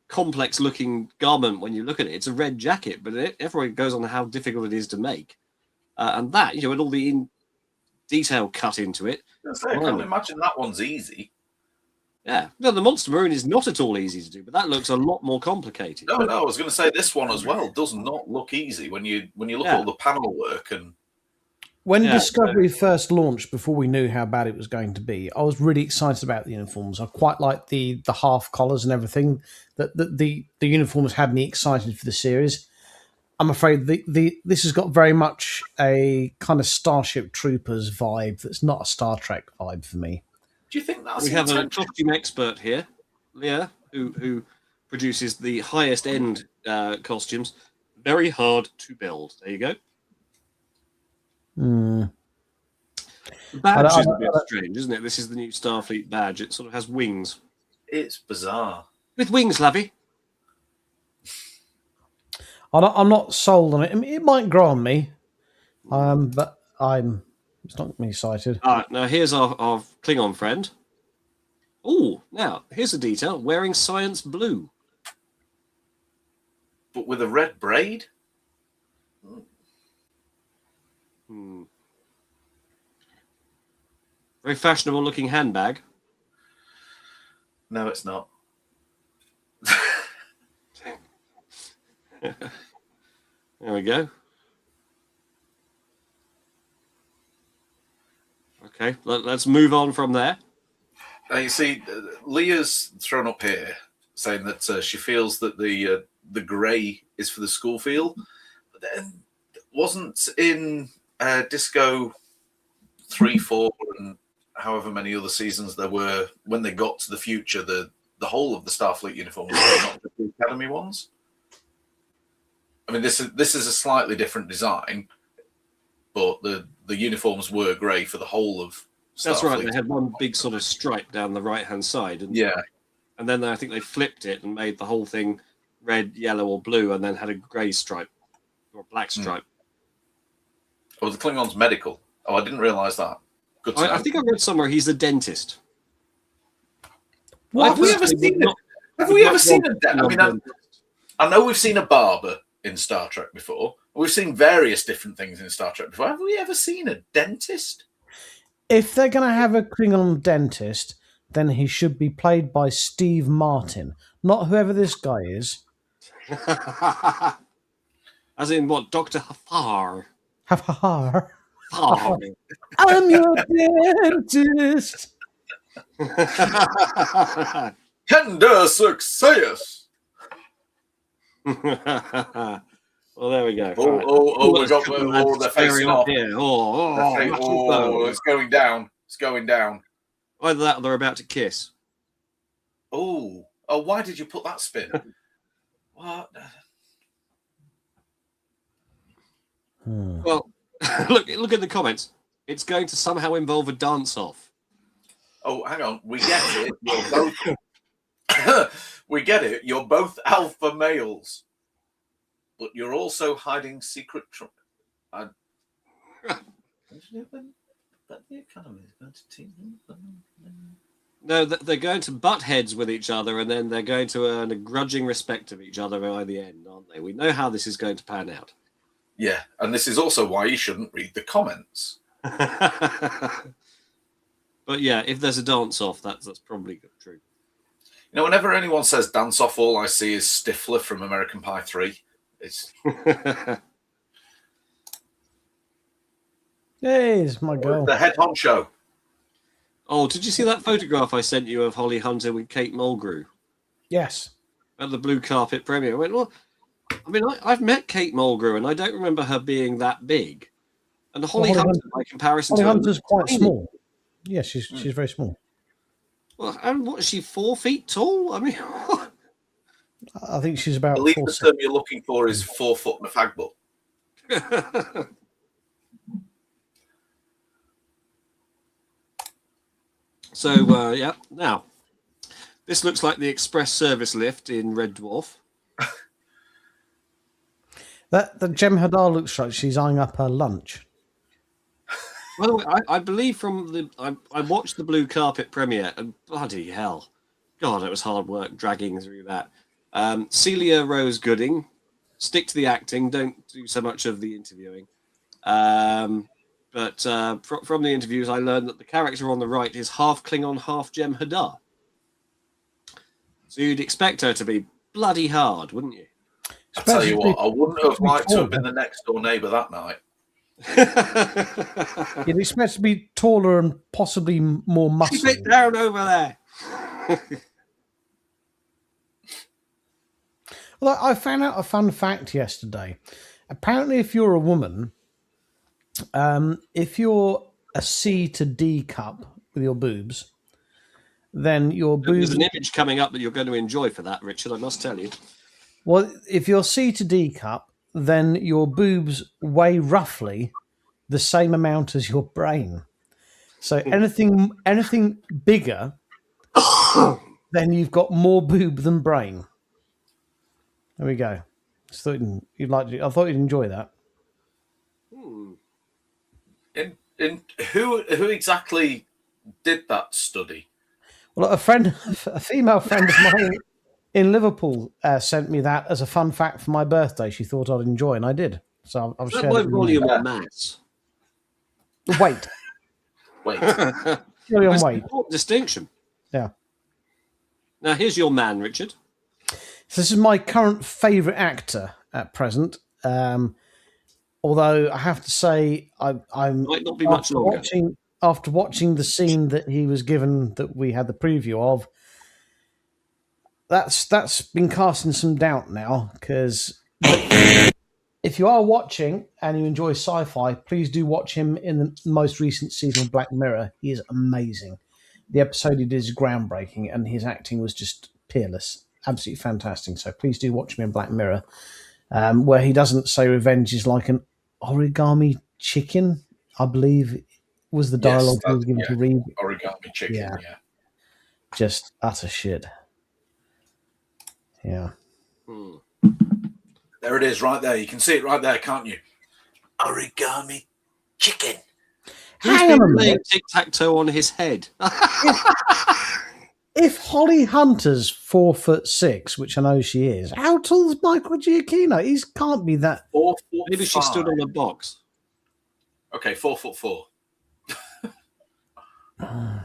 complex-looking garment when you look at it. It's a red jacket, but everyone goes on how difficult it is to make, and that with all the detail cut into it. I can't imagine that one's easy. Yeah, no, the Monster Maroon is not at all easy to do, but that looks a lot more complicated. No, I was going to say this one as well does not look easy when you look at all the panel work and. When Discovery first launched, before we knew how bad it was going to be, I was really excited about the uniforms. I quite liked the half collars and everything. That the uniforms had me excited for the series. I'm afraid this has got very much a kind of Starship Troopers vibe. That's not a Star Trek vibe for me. Do you think that's we have a costume expert here, Leah, who produces the highest end costumes. Very hard to build. There you go. Hmm. The badge is a bit strange, isn't it? This is the new Starfleet badge. It sort of has wings. It's bizarre. With wings, Lavy. I'm not sold on it. I mean, it might grow on me, but it's not me excited. All right, now here's our Klingon friend. Oh, now here's a detail: wearing science blue, but with a red braid. Very fashionable looking handbag. No, it's not. There we go. Okay, let's move on from there. Now you see, Leah's thrown up here saying that she feels that the grey is for the school feel. But then wasn't in Disco 3, 4, and however many other seasons there were when they got to the future, the whole of the Starfleet uniforms were not the Academy ones. I mean, this is a slightly different design, but the uniforms were grey for the whole of Starfleet. That's right. They had one big sort of stripe down the right-hand side. And then I think they flipped it and made the whole thing red, yellow, or blue, and then had a grey stripe or a black stripe. Oh, the Klingon's medical. Oh, I didn't realise that. Good to know. I think I read somewhere he's a dentist. Have we ever seen it? Have we ever seen a dentist? I mean, I know we've seen a barber in Star Trek before. We've seen various different things in Star Trek before. Have we ever seen a dentist? If they're going to have a Klingon dentist, then he should be played by Steve Martin, not whoever this guy is. As in what? Dr. Hafar. Hafar. I'm your dentist. Tender success. Well, there we go. We got they're facing off. Here. It's going down. It's going down. Either that or they're about to kiss. Oh, why did you put that spin? What? Well, look at the comments. It's going to somehow involve a dance-off. Oh, hang on. We get it. You're both. We get it. You're both alpha males, but you're also hiding secret. No, they're going to butt heads with each other, and then they're going to earn a grudging respect of each other by the end, aren't they? We know how this is going to pan out. Yeah, and this is also why you shouldn't read the comments. But yeah, if there's a dance-off, that's probably true. You know, whenever anyone says dance-off, all I see is Stifler from American Pie 3. It's... Hey, it's my girl. The head honcho. Oh, did you see that photograph I sent you of Holly Hunter with Kate Mulgrew? Yes. At the blue carpet premiere. I went, well, I mean, I've met Kate Mulgrew, and I don't remember her being that big. And Holly Hunter, by comparison Holly to her, Hunter's quite small. Yeah, she's very small. Well, and what is she, 4 feet tall? I mean, I think she's about. I believe 4 the term you're looking for is 4 foot and a fag butt. So, yeah, now, this looks like the express service lift in Red Dwarf. The Jem Hadar looks like she's eyeing up her lunch. Well, I believe I watched the blue carpet premiere, and bloody hell, God, it was hard work dragging through that. Celia Rose Gooding, stick to the acting, don't do so much of the interviewing. But from the interviews, I learned that the character on the right is half Klingon, half Jem Hadar. So you'd expect her to be bloody hard, wouldn't you? I tell you what, I wouldn't have liked to have been the next door neighbour that night. You'd expect to be taller and possibly more muscly. Keep it down over there. Well, I found out a fun fact yesterday. Apparently, if you're a woman, if you're a C to D cup with your boobs, then your boobs... There's an image coming up that you're going to enjoy for that, Richard, I must tell you. Well, if you're C to D cup, then your boobs weigh roughly the same amount as your brain. So anything bigger, then you've got more boob than brain. There we go. I thought you'd enjoy that. And who exactly did that study? Well, a female friend of mine in Liverpool sent me that as a fun fact for my birthday. She thought I'd enjoy, and I did. So I've shared it. Volume on mass. Weight. Purely on weight. Distinction. Yeah. Now here's your man, Richard. So this is my current favourite actor at present. Although I have to say, I'm might not be much longer. After watching the scene that he was given, that we had the preview of, that's been casting some doubt now. Because if you are watching and you enjoy sci-fi, please do watch him in the most recent season of Black Mirror. He is amazing. The episode he did is groundbreaking, and his acting was just peerless, absolutely fantastic. So please do watch him in Black Mirror, where he doesn't say revenge is like an origami chicken, I believe was the dialogue he was given to read. Origami chicken, yeah. Just utter shit. Yeah. There it is, right there. You can see it right there, can't you? Origami chicken. Hang on a minute. Tic-tac-toe on his head. If Holly Hunter's 4'6", which I know she is, how tall is Michael Giacchino? He can't be that. 4 foot Maybe she stood on a box. Okay, 4'4".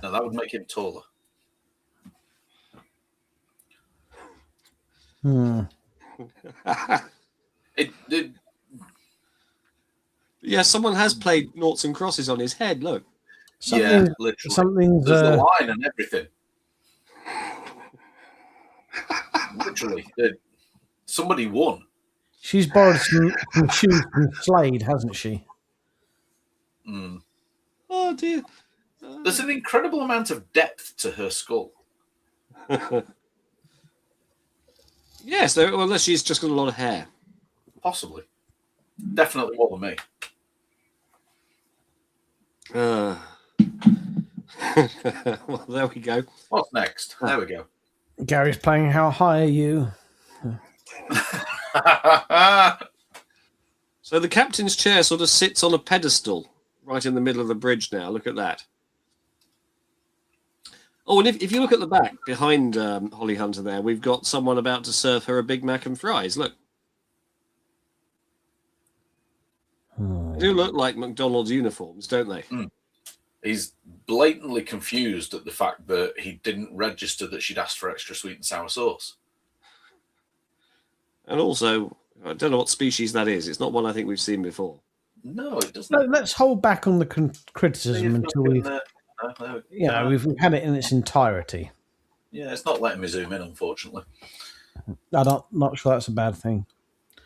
No, that would make him taller. Yeah, someone has played noughts and crosses on his head. Look. Literally. Something's there's the line and everything. Literally, somebody won. She's borrowed some shoes from Slade, hasn't she? Oh dear. There's an incredible amount of depth to her skull. Yes, unless she's just got a lot of hair. Possibly. Definitely more than me. Well, there we go. What's next? There we go. Gary's playing How High Are You? So the captain's chair sort of sits on a pedestal right in the middle of the bridge now. Look at that. Oh, and if you look at the back, behind Holly Hunter there, we've got someone about to serve her a Big Mac and fries. Look. They do look like McDonald's uniforms, don't they? He's blatantly confused at the fact that he didn't register that she'd asked for extra sweet and sour sauce. And also, I don't know what species that is. It's not one I think we've seen before. No, it doesn't. No, let's hold back on the criticism until we've had it in its entirety. Yeah, it's not letting me zoom in, unfortunately. I'm not sure that's a bad thing.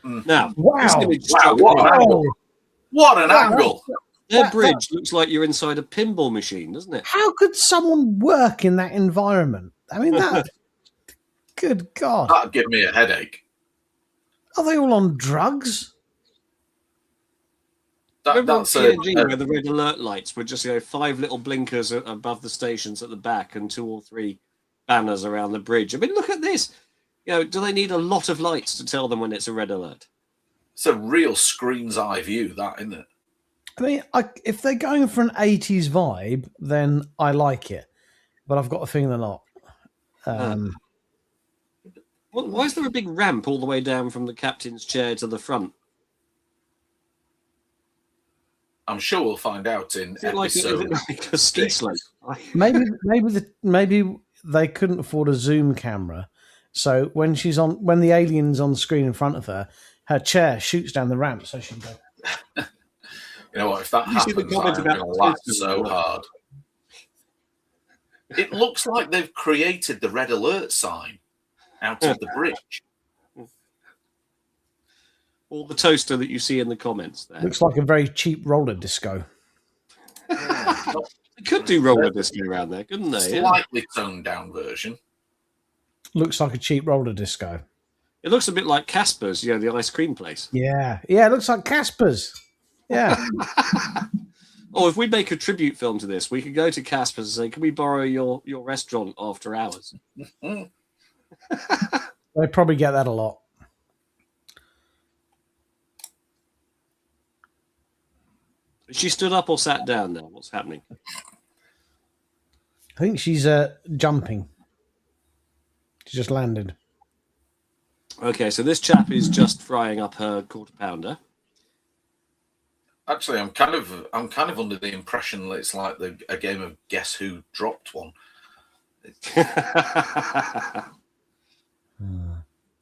Now, what an angle! Their bridge looks like you're inside a pinball machine, doesn't it? How could someone work in that environment? I mean, that. Good God. That'd give me a headache. Are they all on drugs? Remember on TNG where the red alert lights were just 5 little blinkers above the stations at the back and 2 or 3 banners around the bridge. I mean, look at this. Do they need a lot of lights to tell them when it's a red alert? It's a real screen's eye view, that, isn't it? I mean, if they're going for an 80s vibe, then I like it. But I've got a feeling they're not. Why is there a big ramp all the way down from the captain's chair to the front? I'm sure we'll find out in episode. Like a ski slope? Maybe they couldn't afford a zoom camera, so when the alien's on screen in front of her, her chair shoots down the ramp, so she can go. You know what? If that happens, I'm going to laugh so hard. It looks like they've created the red alert sign out of the bridge. Or the toaster that you see in the comments there. Looks like a very cheap roller disco. They could do roller disco around there, couldn't they? Slightly toned down version. Looks like a cheap roller disco. It looks a bit like Casper's, the ice cream place. Yeah, it looks like Casper's. Yeah. If we make a tribute film to this, we could go to Casper's and say, can we borrow your restaurant after hours? They probably get that a lot. Is she stood up or sat down now? What's happening? I think she's jumping. She just landed. Okay, so this chap is just frying up her quarter pounder. Actually, I'm kind of under the impression that it's like a game of Guess Who Dropped One.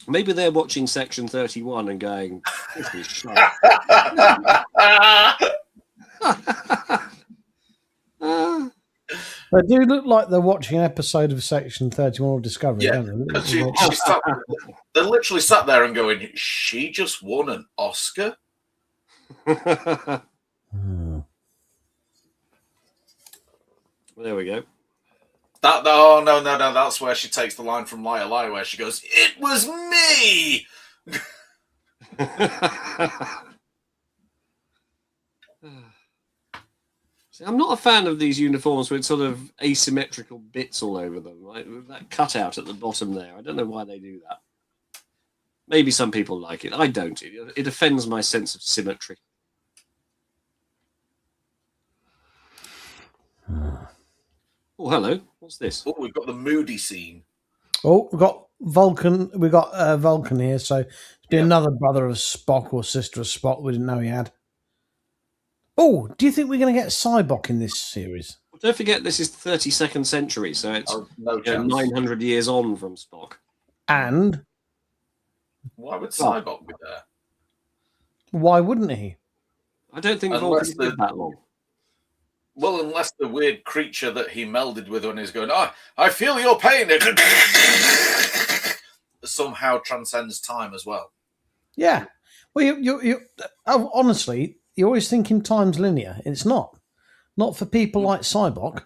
Maybe they're watching Section 31 and going, this is shit. They do look like they're watching an episode of Section 31 of Discovery, don't they? They literally sat there and going, she just won an Oscar? There we go. No, that's where she takes the line from Liar Liar, where she goes, it was me! See, I'm not a fan of these uniforms with sort of asymmetrical bits all over them, right? With that cutout at the bottom there. I don't know why they do that. Maybe some people like it. I don't. It offends my sense of symmetry. Oh, hello. What's this? Oh, we've got the moody scene. Oh, we've got Vulcan. We've got Vulcan here, so it's been another brother of Spock or sister of Spock we didn't know he had. Oh, do you think we're going to get Cybok in this series? Well, don't forget, this is the 32nd century, so it's 900 years on from Spock. And why would Cybok be there? Why wouldn't he? I don't think Vulcan's been that long. Well, unless the weird creature that he melded with when he's going, I feel your pain, somehow transcends time as well. Yeah. Well, you honestly, you always think in time's linear. It's not. Not for people like Cybok.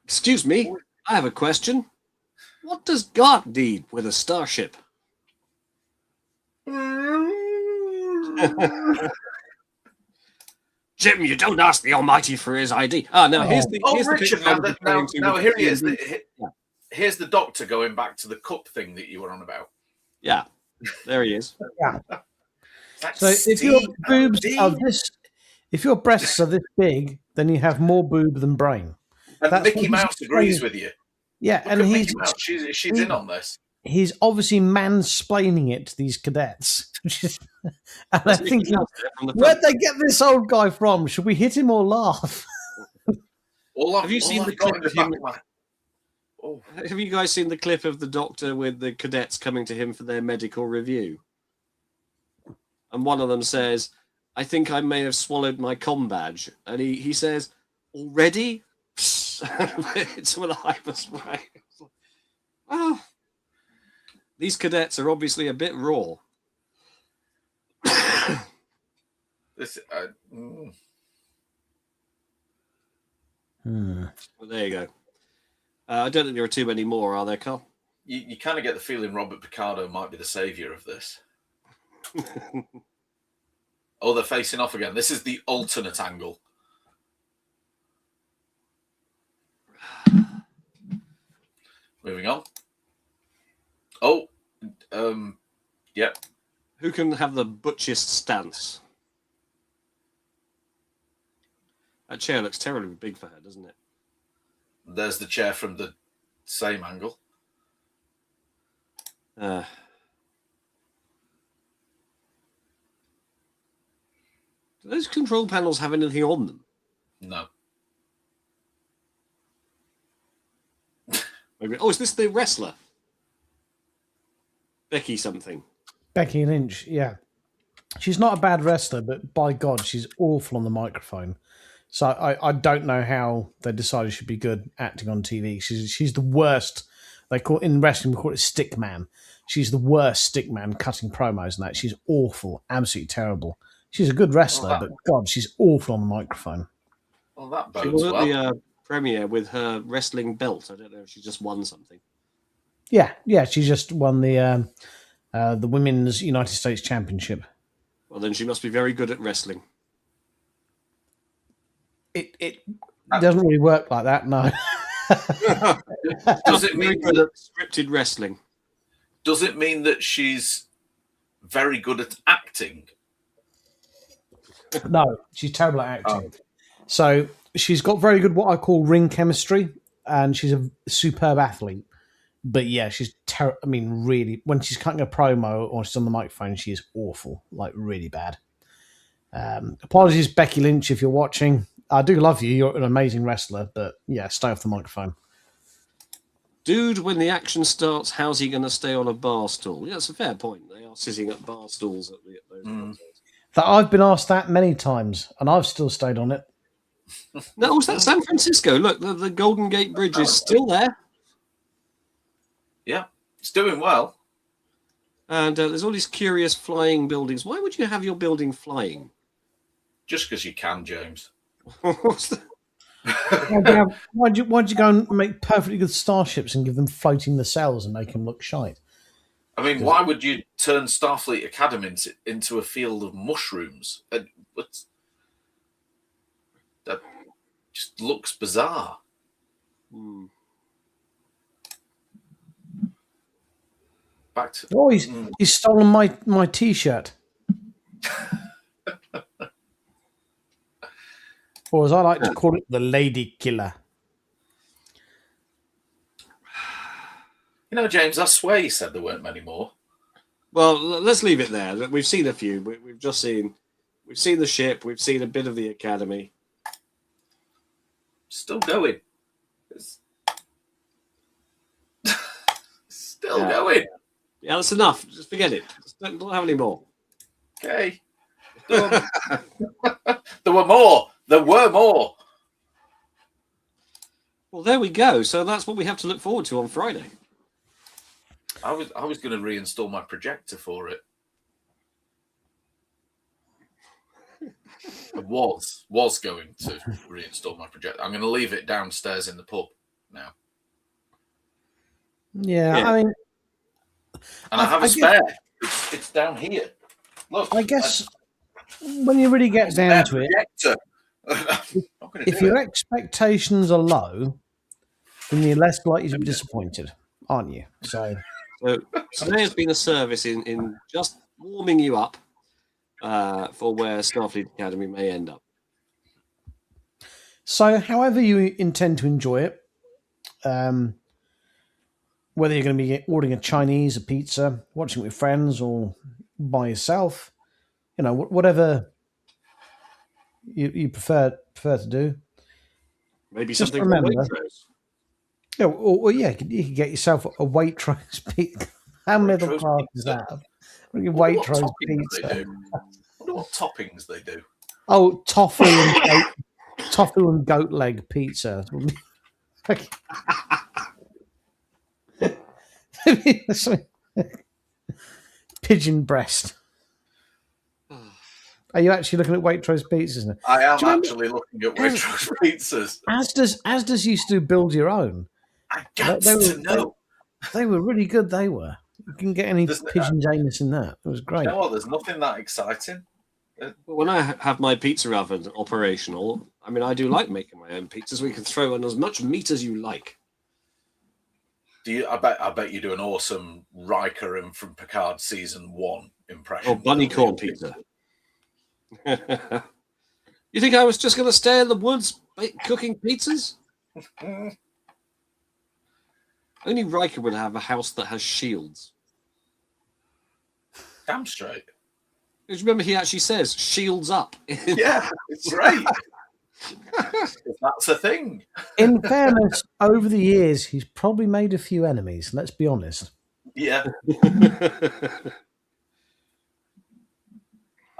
Excuse me, I have a question. What does God need with a starship? Jim, you don't ask the Almighty for his ID. Here's Richard, here he is. Here's the Doctor going back to the cup thing that you were on about. Yeah, there he is. Yeah. So if your boobs are if your breasts are this big, then you have more boob than brain. And Mickey Mouse agrees with you. Yeah, and she's in on this. He's obviously mansplaining it to these cadets. And I think, where'd they get this old guy from? Should we hit him or laugh? Have you seen the clip of him? Have you guys seen the clip of the Doctor with the cadets coming to him for their medical review? And one of them says, I think I may have swallowed my comm badge. And he says, already? It's with a hyperspray. These cadets are obviously a bit raw. Well, there you go. I don't think there are too many more, are there, Carl? You kind of get the feeling Robert Picardo might be the saviour of this. Oh, they're facing off again. This is the alternate angle. Moving on. Oh, yep. Who can have the butchest stance? That chair looks terribly big for her, doesn't it? There's the chair from the same angle. Do those control panels have anything on them? No. Maybe. Oh, is this the wrestler? Becky something. Becky Lynch, yeah. She's not a bad wrestler, but by God, she's awful on the microphone. So I don't know how they decided she'd be good acting on TV. She's the worst. They call in wrestling, we call it stick man. She's the worst stick man cutting promos and that. She's awful, absolutely terrible. She's a good wrestler, but God, she's awful on the microphone. Well, that bodes she was at well. the premiere with her wrestling belt. I don't know if she just won something. Yeah, she just won the Women's United States Championship. Well, then she must be very good at wrestling. It doesn't really work like that, no. Does it mean good at scripted wrestling? Does it mean that she's very good at acting? No, she's terrible at acting. Oh. So she's got very good what I call ring chemistry, and she's a superb athlete. But yeah, she's really, when she's cutting a promo or she's on the microphone, she is awful, like really bad. Apologies, Becky Lynch, if you're watching. I do love you. You're an amazing wrestler, but yeah, stay off the microphone. Dude, when the action starts, how's he going to stay on a bar stool? Yeah, that's a fair point. They are sitting at bar stools at those concerts. That I've been asked that many times, and I've still stayed on it. No, was that San Francisco? Look, the Golden Gate Bridge is still there. Yeah, it's doing well. And there's all these curious flying buildings. Why would you have your building flying? Just because you can, James. What's that? Why'd you go and make perfectly good starships and give them floating nacelles and make them look shite? I mean, why would you turn Starfleet Academy into a field of mushrooms? That just looks bizarre. Back to... Oh, he's stolen my T-shirt. Or as I like to call it, the Lady Killer. You know, James, I swear you said there weren't many more. Well, let's leave it there. We've seen a few. We've seen the ship. We've seen a bit of the Academy. Still going. Still going. Yeah, that's enough. Just forget it. Just don't have any more. Okay. There were more. There were more. Well, there we go. So that's what we have to look forward to on Friday. I was going to reinstall my projector for it. I was going to reinstall my projector. I'm going to leave it downstairs in the pub now. Yeah. I mean, and I have a spare. It's down here. Look. I guess when you really get down to it, if your expectations are low, then you're less likely to be disappointed, aren't you? So today has been a service in just warming you up for where Starfleet Academy may end up. So however you intend to enjoy it, whether you're going to be ordering a Chinese, a pizza, watching it with friends, or by yourself, whatever you prefer to do. Maybe just something remember. Yeah, or you could get yourself a Waitrose pizza. How middle class is that? Waitrose pizza. I wonder what toppings they do. Oh, tofu and goat leg pizza. Pigeon breast. Are you actually looking at Waitrose pizzas now? I am actually looking at Waitrose pizzas. Asda's used to build your own. I got to know. They were really good. They were. You can get any pigeon Janus in that. It was great. You know what? There's nothing that exciting. When I have my pizza oven operational, I mean, I do like making my own pizzas. We can throw in as much meat as you like. I bet you do an awesome Riker and from Picard season 1 impression. Oh, bunny corn pizza. You think I was just going to stay in the woods cooking pizzas? Only Riker would have a house that has shields. Damn straight. Because remember, he actually says shields up. Yeah, it's right. That's a thing. In fairness, over the years, he's probably made a few enemies. Let's be honest. Yeah.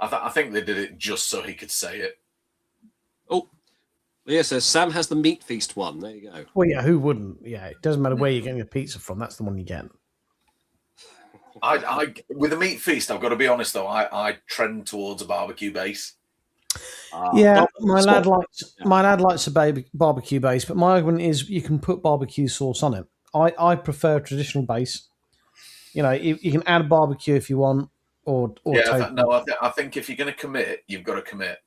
I think they did it just so he could say it. Oh, yeah, so Sam has the meat feast one. There you go. Well, yeah, who wouldn't? Yeah, it doesn't matter where you're getting your pizza from. That's the one you get. With a meat feast, I've got to be honest though. I trend towards a barbecue base. Yeah, my lad likes a barbecue base, but my argument is you can put barbecue sauce on it. I prefer traditional base. You know, you can add barbecue if you want, or yeah. I think if you're going to commit, you've got to commit.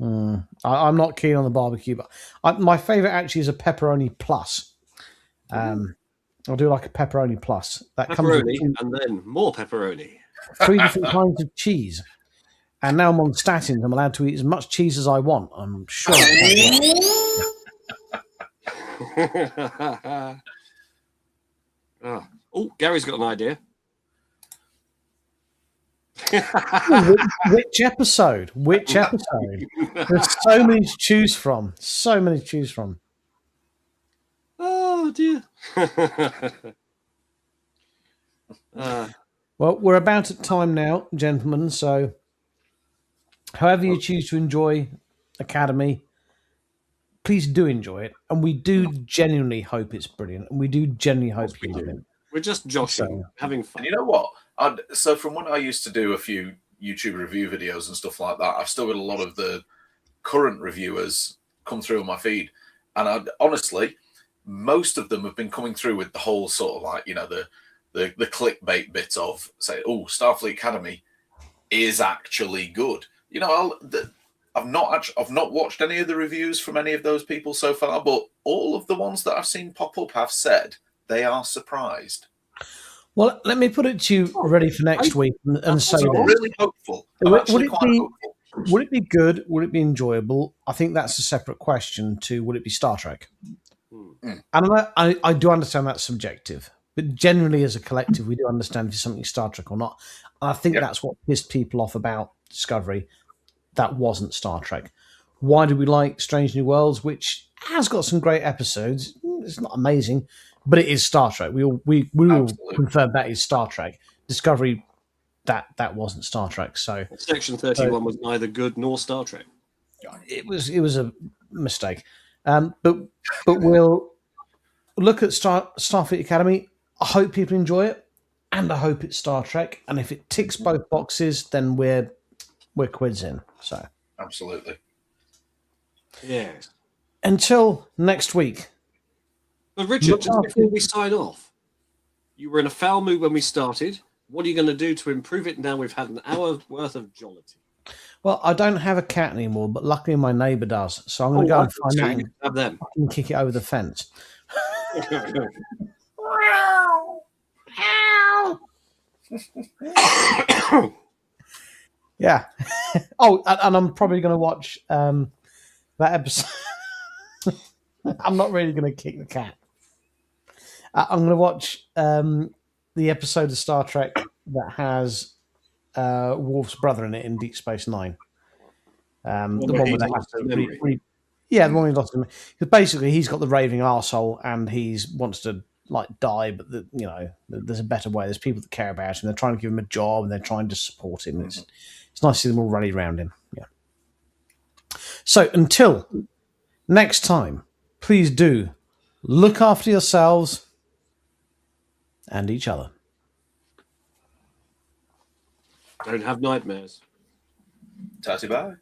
I'm not keen on the barbecue, but my favorite actually is a pepperoni plus. I'll do like a pepperoni plus. That pepperoni comes and then more pepperoni. 3 different kinds of cheese. And now I'm on statins. I'm allowed to eat as much cheese as I want. I'm sure. Oh, Gary's got an idea. Which episode? Which episode? There's so many to choose from. So many to choose from. Oh, dear. Well, we're about at time now, gentlemen. So, however you choose to enjoy Academy, please do enjoy it. And we do genuinely hope it's brilliant. And we do genuinely hope you love it. We're just joshing, having fun. And you know what? So from when I used to do a few YouTube review videos and stuff like that, I've still got a lot of the current reviewers come through on my feed. And honestly, most of them have been coming through with the whole sort of like, you know, the clickbait bit of say, oh, Starfleet Academy is actually good. You know, I've not watched any of the reviews from any of those people so far, but all of the ones that I've seen pop up have said they are surprised. Well, let me put it to you ready for next week and say I'm really hopeful. Would it be good? Would it be enjoyable? I think that's a separate question to would it be Star Trek? And I do understand that's subjective, but generally as a collective, we do understand if it's something Star Trek or not. And I think that's what pissed people off about Discovery. That wasn't Star Trek. Why do we like Strange New Worlds, which has got some great episodes? It's not amazing, but it is Star Trek. We all confirm that is Star Trek. Discovery, that wasn't Star Trek. So Section 31 was neither good nor Star Trek. It was a mistake. But we'll look at Starfleet Academy. I hope people enjoy it, and I hope it's Star Trek. And if it ticks both boxes, then we're quids in. So absolutely, yes. Until next week. But Richard, just before we sign off, you were in a foul mood when we started. What are you going to do to improve it now we've had an hour worth of jollity? Well, I don't have a cat anymore, but luckily my neighbour does. So I'm going to go and find that and have them. I can kick it over the fence. Yeah. Oh, and I'm probably going to watch that episode. I'm not really going to kick the cat. I'm going to watch the episode of Star Trek that has Worf's brother in it in Deep Space Nine. The one where they have to the one he lost him. Because basically he's got the raving arsehole and he wants to like die, but there's a better way. There's people that care about him. They're trying to give him a job and they're trying to support him. It's nice to see them all rally around him. Yeah. So until next time, please do look after yourselves and each other. Don't have nightmares. Tatty bye.